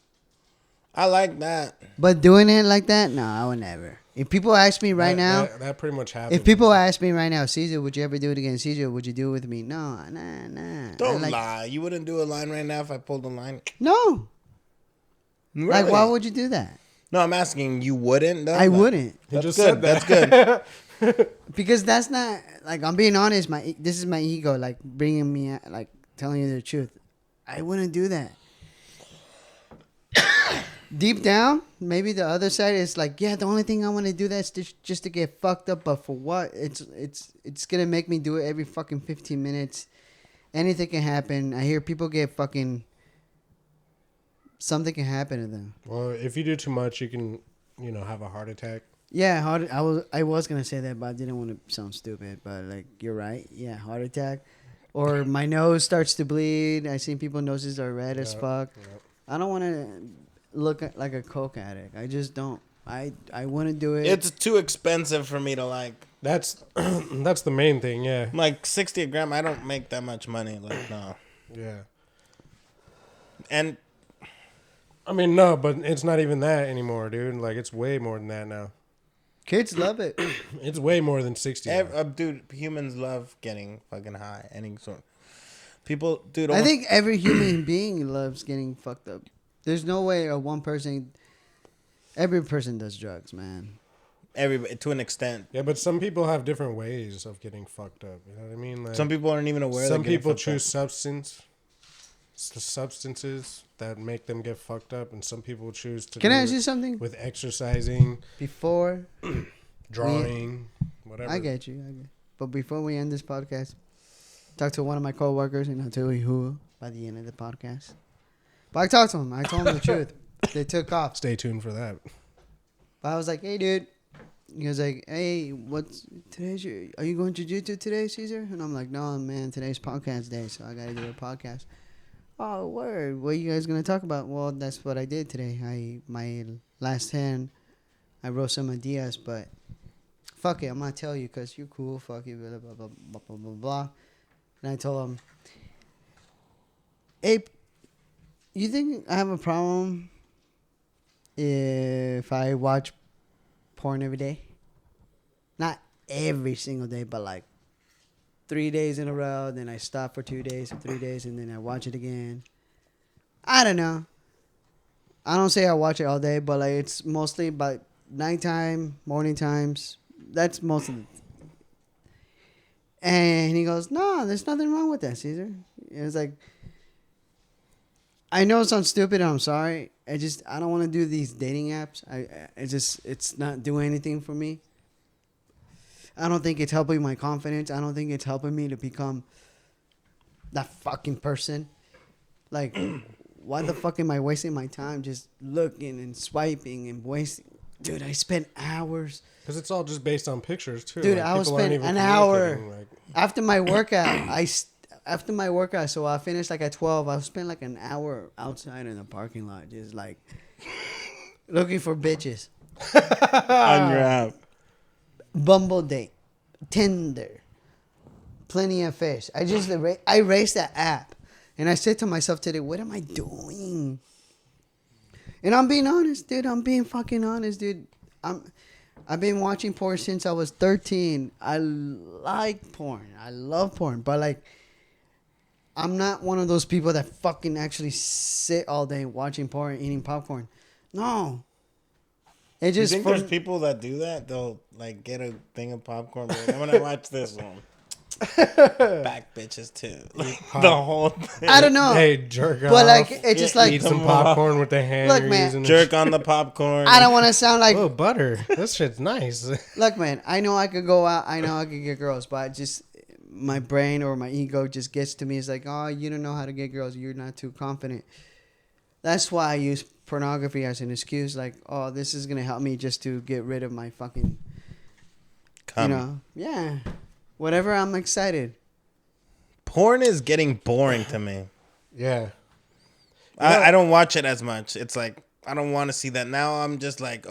I like that. But doing it like that, no, I would never. If people ask me right now, that pretty much happens. if people ask me right now, Caesar, would you ever do it again? Caesar, would you do it with me? No, nah. Don't lie. You wouldn't do a line right now if I pulled a line. No. Really? Like, why would you do that? No, I'm asking. You wouldn't. Though? I wouldn't. He just good. said that. That's good. Because that's not like I'm being honest. This is my ego, like bringing me, like telling you the truth. I wouldn't do that. Deep down, maybe the other side is like, yeah, the only thing I want to do that's just to get fucked up. But for what? It's gonna make me do it every fucking 15 minutes. Anything can happen. I hear people get fucking. Something can happen to them. Well, if you do too much, you can, have a heart attack. Yeah, I was gonna say that, but I didn't want to sound stupid. But like, you're right. Yeah, heart attack, or my nose starts to bleed. I seen people's noses are red as fuck. Yep. I don't want to look like a coke addict. I just don't. I wouldn't do it. It's too expensive for me to like. That's that's the main thing. Yeah. Like 60 a gram. I don't make that much money. Like no. Yeah. And I mean, no, but it's not even that anymore, dude. Like, it's way more than that now. Kids love it. It's way more than 60. dude, humans love getting fucking high. Any sort. People, dude. I think every human being loves getting fucked up. There's no way a one person. Every person does drugs, man. Everybody to an extent. Yeah, but some people have different ways of getting fucked up. You know what I mean? Like, Some people aren't even aware. some people choose substances that make them get fucked up, and some people choose to. Can I ask you something? With exercising, Before drawing, whatever. I get you. But before we end this podcast, talk to one of my coworkers, and I'll tell you who by the end of the podcast. But I talked to him. I told him the truth. They took off. Stay tuned for that. But I was like, "Hey, dude." He was like, "Hey, are you going to jiu-jitsu today, Caesar?" And I'm like, "No, man. Today's podcast day, so I gotta do a podcast." Oh, word. What are you guys gonna talk about? Well, that's what I did today. My last hand, I wrote some ideas, but fuck it, I'm gonna tell you because you're cool. Fuck you, blah blah blah blah blah blah blah. And I told him, "Hey, you think I have a problem if I watch porn every day? Not every single day, but like 3 days in a row. Then I stop for 2 days or 3 days, and then I watch it again. I don't know. I don't say I watch it all day, but like it's mostly about nighttime, morning times. That's most of it." And he goes, "No, there's nothing wrong with that, Caesar." It was like, I know it sounds stupid, and I'm sorry. I don't want to do these dating apps. It's not doing anything for me. I don't think it's helping my confidence. I don't think it's helping me to become that fucking person. Like, why the fuck am I wasting my time just looking and swiping and wasting? Dude, I spent hours. Because it's all just based on pictures, too. Dude, like, I was people aren't spend even an hour communicating, like, after my workout. After my workout, so I finished like at 12. I spent like an hour outside in the parking lot, just like looking for bitches. On your app. Bumble date, Tinder, Plenty of Fish. I erased that app, and I said to myself today, "What am I doing?" And I'm being honest, dude. I'm being fucking honest, dude. I've been watching porn since I was 13. I like porn. I love porn, but like, I'm not one of those people that fucking actually sit all day watching porn, eating popcorn. No. It just You think there's people that do that? They'll like get a thing of popcorn. Like, I'm gonna watch this one. Back bitches too. Like, the whole thing. I don't know. Hey, jerk off. But like, it's just like, Eat some popcorn with the hand Look, you're man. using. Jerk on the popcorn. I don't want to sound like, Oh, butter. This shit's nice. look, man, I know I could go out. I know I could get girls, but I just, my brain or my ego just gets to me. It's like, oh, you don't know how to get girls. You're not too confident. That's why I use pornography as an excuse. Like, oh, this is going to help me just to get rid of my fucking, yeah. Whatever, I'm excited. Porn is getting boring to me. Yeah. I don't watch it as much. It's like, I don't want to see that. Now I'm just like,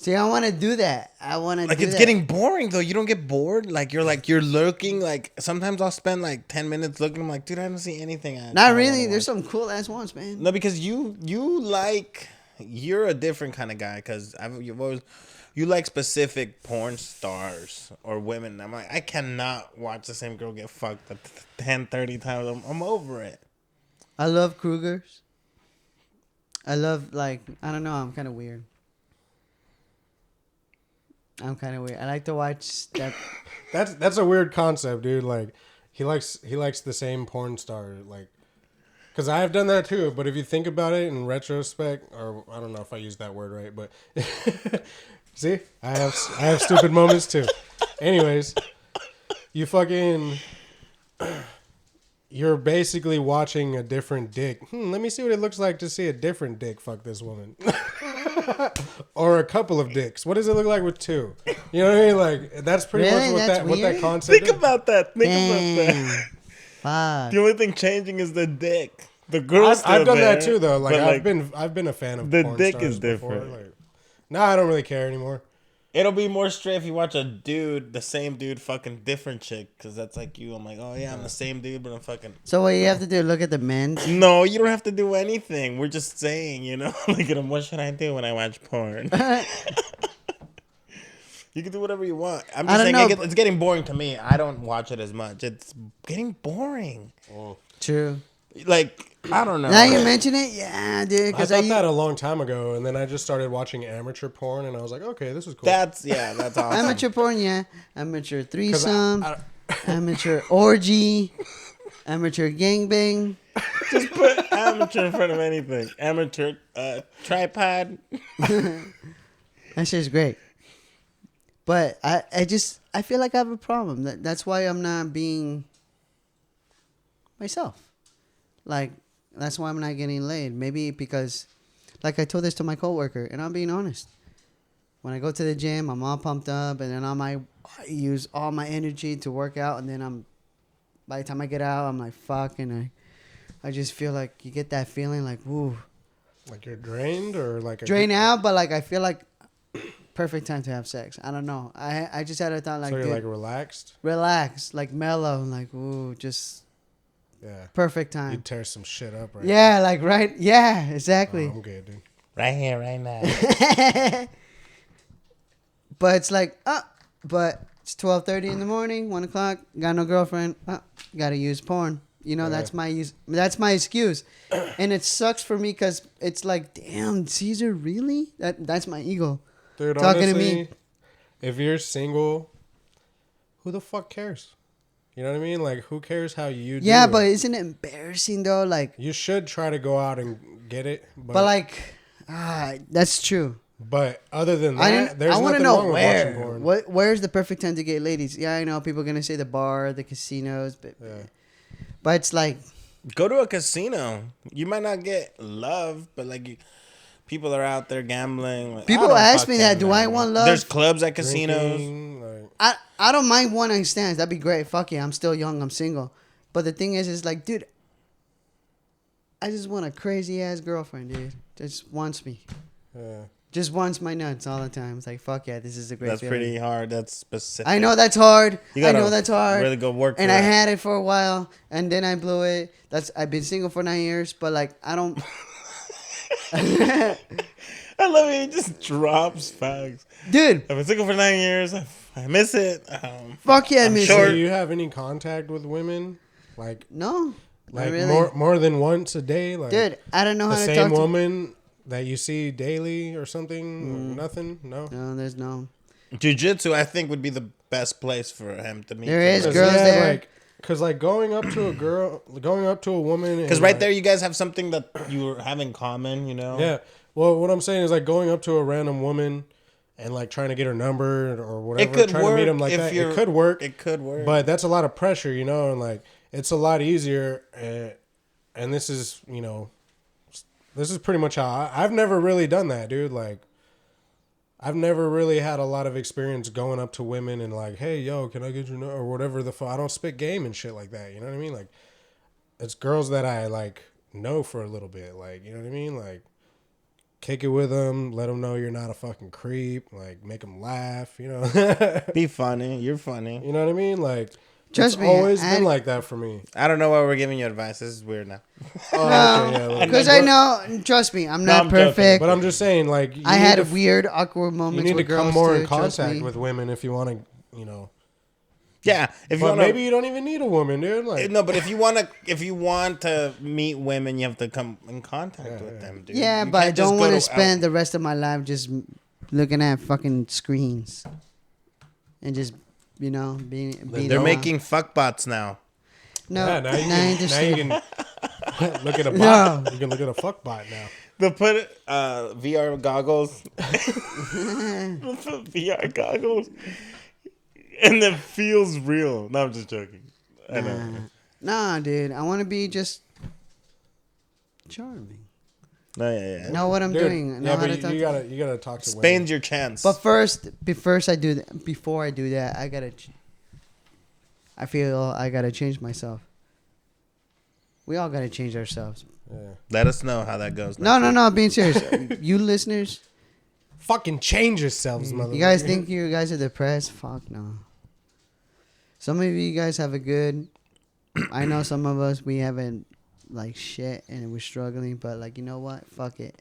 See, I want to do that. I want to like do it's that. getting boring though. You don't get bored. Like you're lurking. Like sometimes I'll spend like 10 minutes looking. I'm like, dude, I don't see anything. Not really. There's some cool ass ones, man. No, because you like you're a different kind of guy because you've always you like specific porn stars or women. I'm like, I cannot watch the same girl get fucked 10, 30 times. I'm over it. I love Krugers. I love, like, I don't know. I'm kind of weird. I like to watch that. That's a weird concept, dude. Like he likes the same porn star, like, because I have done that too. But if you think about it in retrospect, or I don't know if I used that word right, but see, I have stupid moments too. Anyways, you fucking. You're basically watching a different dick. Let me see what it looks like to see a different dick fuck this woman. Or a couple of dicks. What does it look like with two? You know what I mean? Like, that's pretty Really? much That's what that weird? concept Think is. about that. Think about Damn. that. Fuck. The only thing changing is the dick. The girl's I've still done there, that too, though. Like, but, I've been a fan of the porn dick stars is before. different. Like, nah, I don't really care anymore. it'll be more straight if you watch a dude, the same dude, fucking different chick, because that's like you. I'm like, oh yeah, I'm the same dude, but I'm fucking. So what you have to do? Look at the men's. No, you don't have to do anything. We're just saying, you know. Look at him. What should I do when I watch porn? You can do whatever you want. I'm I just don't saying know, it's getting boring to me. I don't watch it as much. It's getting boring. True. Like, I don't know. Now you mention it, yeah, dude. I Because thought that a long time ago, and then I just started watching amateur porn, and I was like, okay, this is cool. That's awesome. amateur porn, yeah. Amateur 'Cause threesome, amateur orgy, amateur gangbang. Just put amateur in front of anything. Amateur tripod. That shit's great. But I feel like I have a problem. That's why I'm not being myself. Like, that's why I'm not getting laid. Maybe because, like, I told this to my coworker, and I'm being honest. When I go to the gym, I'm all pumped up, and then I use all my energy to work out, and then by the time I get out, I'm like, fuck, and I just feel like you get that feeling like, woo. Like you're drained, or like Drain out, but like I feel like perfect time to have sex. I don't know. I just had a thought like, so you're dude, like relaxed. relax, like mellow, like ooh, just Yeah. perfect You time. tear some shit up, right? Yeah, like right. Yeah, now. exactly. Oh, I'm good, dude. Right here, right now. But it's like, but it's 12:30 in the morning, 1:00. Got no girlfriend. Gotta use porn. You know, Yeah. that's my excuse, and it sucks for me because it's like, damn, Caesar, really? That's my ego. Dude, Talking to honestly, me. if you're single, who the fuck cares? You know what I mean? Like, who cares how you do Yeah, it? but isn't it embarrassing though? Like, You should try to go out and get it. but like, that's true. But other than that, there's I want to nothing know wrong with watching porn. where's the perfect time to get ladies? Yeah, I know people are gonna say the bar, the casinos, but Yeah. but it's like, Go to a casino. You might not get love, but like people are out there gambling. Like, People I don't ask me fucking that, do I know. want love? There's clubs at casinos. Drinking, like, I don't mind one night stands. That'd be great. Fuck yeah, I'm still young. I'm single. But the thing is like, dude, I just want a crazy ass girlfriend, dude. Just wants me. yeah. Just wants my nuts all the time. It's like, fuck yeah, this is a great That's feeling. pretty hard. That's specific. I know that's hard. You I gotta know that's hard. really go work And for I it. had it for a while, and then I blew it. I've been single for 9 years, but like I don't. I love it. He just drops facts. Dude, I've been single for 9 years. I miss it. fuck yeah, I I'm miss sure- Do it. you have any contact with women? Like No, not really. more than once a day? Like, Dude, I don't know the how to same talk to. woman that you see daily or something? Or nothing? No. No, there's no. Jiu-jitsu, I think, would be the best place for him to meet. There is somebody. girls there. Because like going up to a woman, Because and, right like, there, you guys have something that you have in common, you know? Yeah. Well, what I'm saying is like going up to a random woman and like trying to get her number or whatever, It could trying work to meet them like if that. you're- It could work. It could work. But that's a lot of pressure, you know, and like it's a lot easier. And this is, you know, this is pretty much how I've never really done that, dude. Like, I've never really had a lot of experience going up to women and like, hey, yo, can I get your number or whatever the fuck. I don't spit game and shit like that. You know what I mean? Like, it's girls that I like know for a little bit. Like, you know what I mean? Like, kick it with them, let them know you're not a fucking creep. Like, make them laugh. You know. Be funny. You're funny. You know what I mean? Like, Trust It's me. always I- been like that for me. I don't know why we're giving you advice. This is weird now. Oh, okay, yeah, look. Because I know. Trust me, I'm not I'm joking, perfect. But I'm just saying, like, you I need had to weird, awkward you moments need to with girls come more too, in trust contact me. with women if you want to, you know. Yeah, if you But want maybe you don't even need a woman, dude. Like, no, but if you want to meet women, you have to come in contact with them, dude. Yeah, You but I can't just don't go want to out- spend the rest of my life just looking at fucking screens and just, you know, being. They're making fuck bots now. No, yeah, now you now can look at a bot. No. You can look at a fuck bot now. They put VR goggles. VR goggles, and it feels real. No, I'm just joking. I know. Nah, dude. I want to be just charming. No, yeah. Know what I'm Dude, doing. Know yeah, how but to talk you to- gotta talk to women. Spain's your chance. But before I do that, I gotta. I feel I gotta change myself. We all gotta change ourselves. Yeah. Let us know how that goes. No, I'm being serious. You listeners, Fucking change yourselves, mother. you guys think you guys are depressed? Fuck no. Some of you guys have a good. I know some of us we haven't like shit and we're struggling, but like you know what? Fuck it.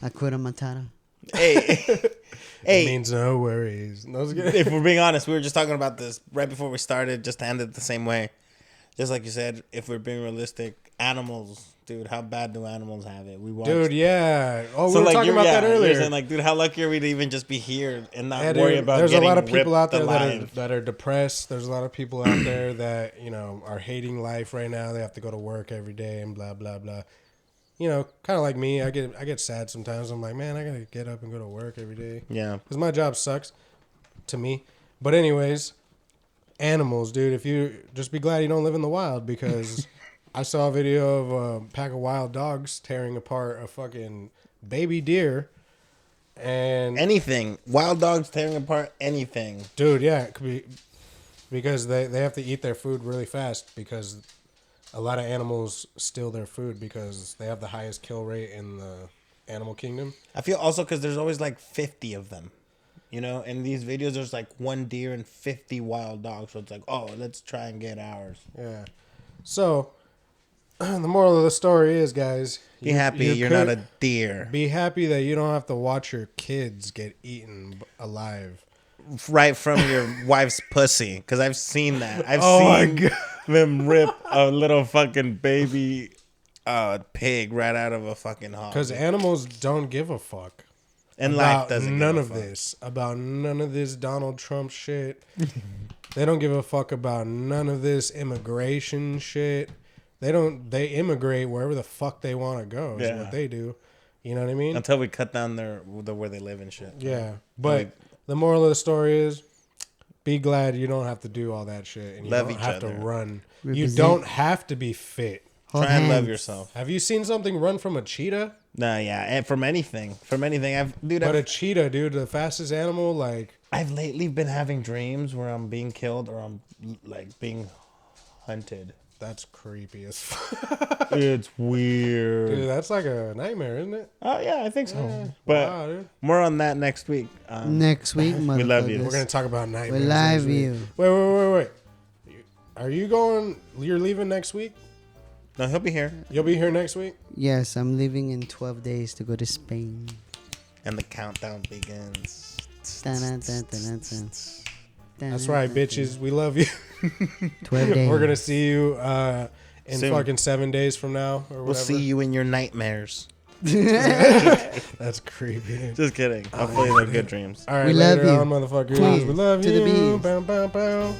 Hakuna Matata. Hey, It hey. means no worries. No, it's good. If we're being honest, we were just talking about this right before we started, just to end it the same way. Just like you said, if we're being realistic, animals, dude, how bad do animals have it? We watched. Dude, yeah. Oh, we So were like talking about that you're earlier. saying, like, dude, how lucky are we to even just be here and not Yeah, worry dude, about there's a getting lot of people ripped out there alive. that are depressed. There's a lot of people out there that, you know, are hating life right now. They have to go to work every day and blah blah blah. You know, kind of like me. I get sad sometimes. I'm like, man, I gotta get up and go to work every day Yeah. because my job sucks to me. But anyways, animals, dude. If you just be glad you don't live in the wild, because I saw a video of a pack of wild dogs tearing apart a fucking baby deer. And Anything. Wild dogs tearing apart anything. dude, yeah, it could be because they have to eat their food really fast because a lot of animals steal their food because they have the highest kill rate in the animal kingdom. I feel also because there's always like 50 of them. You know, in these videos, there's like one deer and 50 wild dogs. So it's like, oh, let's try and get ours. Yeah. So the moral of the story is, guys, Be happy you're not a deer. Be happy that you don't have to watch your kids get eaten alive. Right from your wife's pussy. Because I've seen that. I've Oh my seen God. them rip a little fucking baby pig right out of a fucking hog. Because animals don't give a fuck. And About life doesn't none give of a fuck. this. About none of this Donald Trump shit. They don't give a fuck about none of this immigration shit. They immigrate wherever the fuck they want to go is Yeah. what they do. You know what I mean? Until we cut down where they live and shit. Yeah. But the moral of the story is be glad you don't have to do all that shit and you Love don't each have to other. run. You Represent. don't have to be fit. Hold Try and love hands. yourself. Have you seen something run from a cheetah? Nah, yeah, and from anything, But a cheetah, dude, the fastest animal, like, I've lately been having dreams where I'm being killed or I'm like being hunted. that's creepy as fuck. It's weird. Dude, that's like a nightmare, isn't it? Oh yeah, I think so. Yeah. But Wow, dude. more on that next week. Next week, We love you. motherfuckers. We're gonna talk about We nightmares. love next week. you. Wait. Are you going? You're leaving next week? No, he'll be here, You'll be here next week? Yes, I'm leaving in 12 days to go to Spain. and the countdown begins. Dun-dun-dun-dun-dun-dun. That's right, bitches. We love you. 12 days. We're gonna see you in Soon. fucking 7 days from now or whatever. We'll see you in your nightmares. That's creepy. Just kidding. Hopefully they're good dreams. All right, We love later you. on, motherfuckers. Please, We love to the you. bees. Bow, bow, bow.